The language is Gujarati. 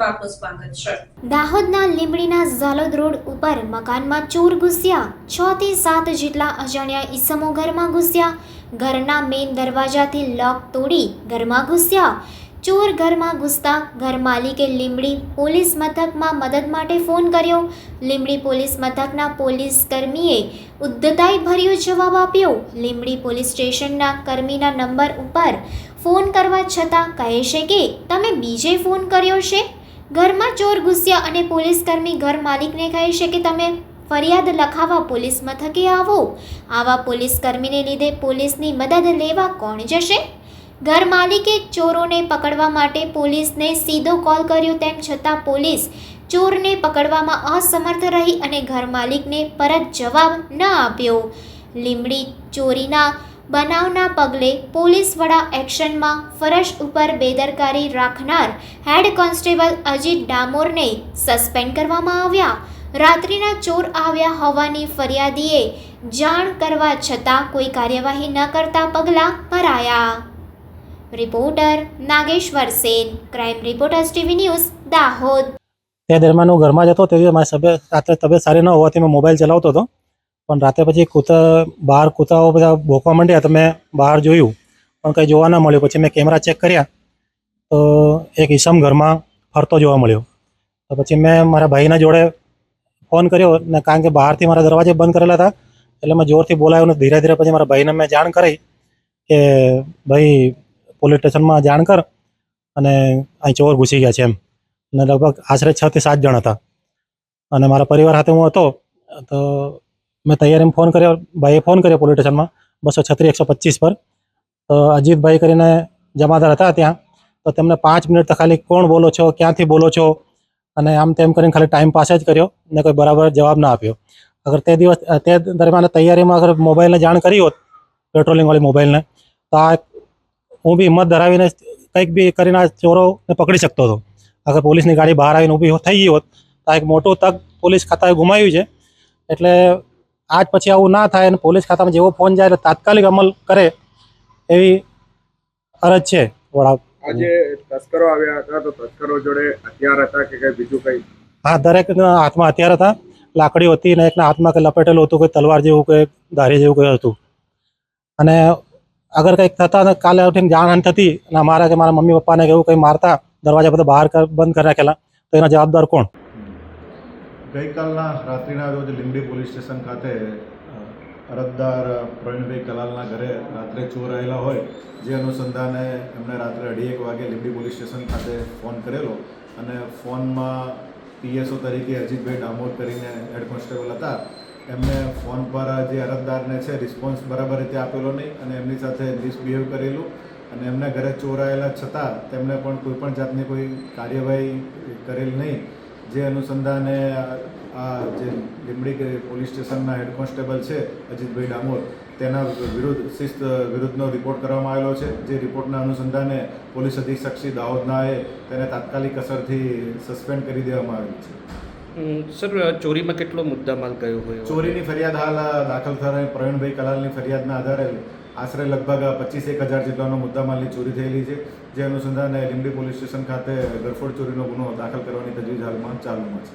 ન્યૂઝમાં આપનું સ્વાગત છે। દાહોદના લીંબડીના ઝાલોદ રોડ ઉપર મકાનમાં ચોર ઘૂસ્યા। 6 થી 7 જેટલા અજાણ્યા ઈસમો ઘરમાં ઘૂસ્યા। ઘરના મેઇન દરવાજાથી લોક તોડી ઘરમાં ઘૂસ્યા। ચોર ઘરમાં ઘૂસતા ઘર માલિકે લીંબડી પોલીસ મથકમાં મદદ માટે ફોન કર્યો। લીંબડી પોલીસ મથકના પોલીસ કર્મીએ ઉદ્ધતાઈ ભર્યો જવાબ આપ્યો। લીંબડી પોલીસ સ્ટેશનના કર્મીના નંબર ઉપર ફોન કરવા છતાં કહે છે કે તમે બીજે ફોન કર્યો છે। ઘરમાં ચોર ઘૂસ્યા અને પોલીસકર્મી ઘર માલિકને કહે છે કે તમે ફરિયાદ લખાવવા પોલીસ મથકે આવો। આવા પોલીસકર્મીને લીધે પોલીસની મદદ લેવા કોણ જશે? ઘર માલિકે ચોરોને પકડવા માટે પોલીસને સીધો કોલ કર્યો, તેમ છતાં પોલીસ ચોરને પકડવામાં અસમર્થ રહી અને ઘર માલિકને પરત જવાબ ન આપ્યો। લીંબડી ચોરીના બનાવના પગલે પોલીસ વડા એક્શનમાં ફરજ ઉપર બેદરકારી રાખનાર હેડ કોન્સ્ટેબલ અજીત ડામોરને સસ્પેન્ડ કરવામાં આવ્યા। રાત્રિના ચોર આવ્યા હોવાની ફરિયાદીએ જાણ કરવા છતાં કોઈ કાર્યવાહી ન કરતા પગલાં ભરાયા। Reporter Nageshwar Sen, crime reporters TV news, Dahod. તે દરમિયાન હું ઘરમાં જતો તે મારી રાત્રે તબિયત સારી ન હોવાથી મેં મોબાઈલ ચલાવતો હતો, પણ રાતે પછી બહાર કૂતરાઓ બધા ભોંકવા માંડ્યા તો મેં બહાર જોયું પણ કંઈ જોવા ન મળ્યું। પછી મેં કેમેરા ચેક કર્યા તો એક ઈસમ ઘરમાં ફરતો જોવા મળ્યો। તો પછી મેં મારા ભાઈના જોડે ફોન કર્યો ને, કારણ કે બહારથી મારા દરવાજે બંધ કરેલા હતા એટલે મેં જોરથી બોલાવ્યો ને ધીરે ધીરે પછી મારા ભાઈને મેં જાણ કરી કે ભાઈ પોલીસ સ્ટેશનમાં જાણ કર અને અહીં ચોર ઘૂસી ગયા છે એમ। અને લગભગ આશરે 6 થી 7 જણ હતા અને મારા પરિવાર સાથે હું હતો। તો મેં તૈયારીમાં ફોન કર્યો, ભાઈએ ફોન કર્યો પોલીસ સ્ટેશનમાં 236-125 પર। તો અજીતભાઈ કરીને જમાદાર હતા ત્યાં, તો તેમને 5 મિનિટ તો ખાલી કોણ બોલો છો, ક્યાંથી બોલો છો અને આમ તેમ કરીને ખાલી ટાઈમ પાસ જ કર્યો ને કોઈ બરાબર જવાબ ના આપ્યો। અગર તે દરમિયાન તૈયારીમાં અગર મોબાઈલને જાણ કરી હોત, પેટ્રોલિંગવાળી મોબાઈલને, તો આ હું બી હિંમત ધરાવીને કંઈક બી કરીને આ ચોરોને પકડી શકતો હતો। અગર પોલીસની ગાડી બહાર આવીને ઊભી થઈ ગઈ હોત તો આ એક મોટું તક પોલીસ ખાતાએ ગુમાવ્યું છે। એટલે આજ પછી આવું ના થાય અને પોલીસ ખાતામાં જેવો ફોન જાય એટલે તાત્કાલિક અમલ કરે એવી અરજ છે વડા। આજે તસ્કરો આવ્યા હતા, તો તસ્કરો જોડે હથિયાર હતા કે કઈ બીજું કઈ? હા, દરેકના હાથમાં હથિયાર હતા, લાકડીઓ હતી ને એકના હાથમાં કંઈ લપેટેલું હતું, કોઈ તલવાર જેવું કોઈ ધારી જેવું કંઈ હતું। અને અગર કંઈક થતા કાલે ઉઠીને જાણ થતી અને અમારા કે મારા મમ્મી પપ્પાને કે એવું કંઈ મારતા, દરવાજા બધા બહાર બંધ કરી રાખેલા, તો એના જવાબદાર કોણ? ગઈકાલના રાત્રિના રોજ લીંબડી પોલીસ સ્ટેશન ખાતે અરજદાર પ્રવીણભાઈ કલાલના ઘરે રાત્રે ચોર આવેલા હોય, જે અનુસંધાને એમણે રાત્રે 1:30 વાગે લીંબડી પોલીસ સ્ટેશન ખાતે ફોન કરેલો અને ફોનમાં પીએસઓ તરીકે અજીતભાઈ ડામોર કરીને હેડ કોન્સ્ટેબલ હતા, એમને ફોન પર જે અરજદારને છે રિસ્પોન્સ બરાબર રીતે આપેલો નહીં અને એમની સાથે મિસબિહેવ કરેલું અને એમના ઘરે ચોર આવેલા છતાં તેમણે પણ કોઈપણ જાતની કોઈ કાર્યવાહી કરેલ નહીં। જે અનુસંધાને આ જે લીંબડી પોલીસ સ્ટેશનના હેડ કોન્સ્ટેબલ છે અજીતભાઈ ડામોર, તેના શિસ્ત વિરુદ્ધનો રિપોર્ટ કરવામાં આવેલો છે। જે રિપોર્ટના અનુસંધાને પોલીસ અધિક્ષક શ્રી દાહોદનાએ તેને તાત્કાલિક અસરથી સસ્પેન્ડ કરી દેવામાં આવેલ છે। સર, ચોરીમાં કેટલો મુદ્દામાલ ગયો હોય? ચોરીની ફરિયાદ હાલ દાખલ થઈ પ્રવીણભાઈ કલાલની ફરિયાદના આધારે આશરે લગભગ 25-1 હજાર જેટલાનો મુદ્દામાલની ચોરી થયેલી છે। જે અનુસંધાને લીંબડી પોલીસ સ્ટેશન ખાતે ગરફોડ ચોરીનો ગુનો દાખલ કરવાની તજવીજ હાલમાં ચાલુમાં છે।